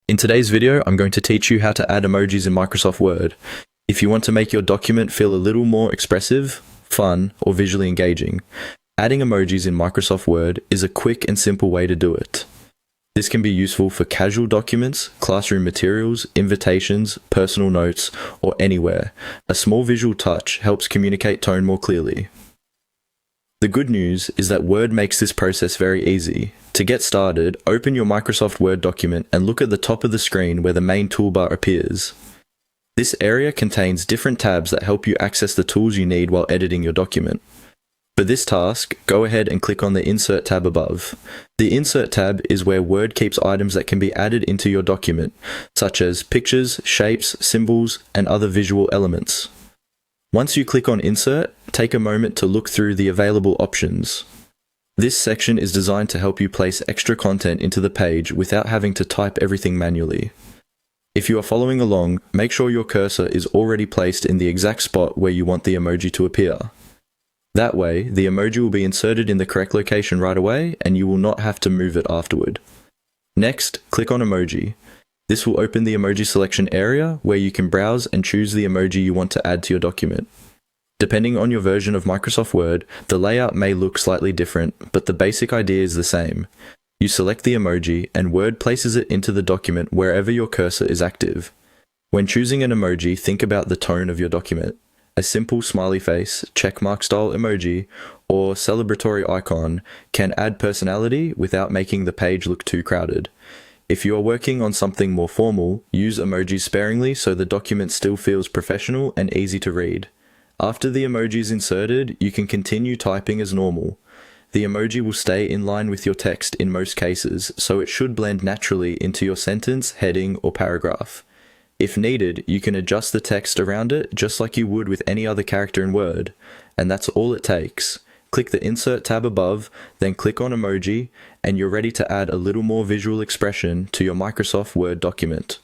In today's video, I'm going to teach you how to add emojis in Microsoft Word. If you want to make your document feel a little more expressive, fun, or visually engaging, adding emojis in Microsoft Word is a quick and simple way to do it. This can be useful for casual documents, classroom materials, invitations, personal notes, or anywhere. A small visual touch helps communicate tone more clearly. The good news is that Word makes this process very easy. To get started, open your Microsoft Word document and look at the top of the screen where the main toolbar appears. This area contains different tabs that help you access the tools you need while editing your document. For this task, go ahead and click on the Insert tab above. The Insert tab is where Word keeps items that can be added into your document, such as pictures, shapes, symbols, and other visual elements. Once you click on Insert, take a moment to look through the available options. This section is designed to help you place extra content into the page without having to type everything manually. If you are following along, make sure your cursor is already placed in the exact spot where you want the emoji to appear. That way, the emoji will be inserted in the correct location right away and you will not have to move it afterward. Next, click on Emoji. This will open the emoji selection area where you can browse and choose the emoji you want to add to your document. Depending on your version of Microsoft Word, the layout may look slightly different, but the basic idea is the same. You select the emoji and Word places it into the document wherever your cursor is active. When choosing an emoji, think about the tone of your document. A simple smiley face, checkmark style emoji, or celebratory icon can add personality without making the page look too crowded. If you are working on something more formal, use emojis sparingly so the document still feels professional and easy to read. After the emoji is inserted, you can continue typing as normal. The emoji will stay in line with your text in most cases, so it should blend naturally into your sentence, heading, or paragraph. If needed, you can adjust the text around it just like you would with any other character in Word, and that's all it takes. Click the Insert tab above, then click on Emoji, and you're ready to add a little more visual expression to your Microsoft Word document.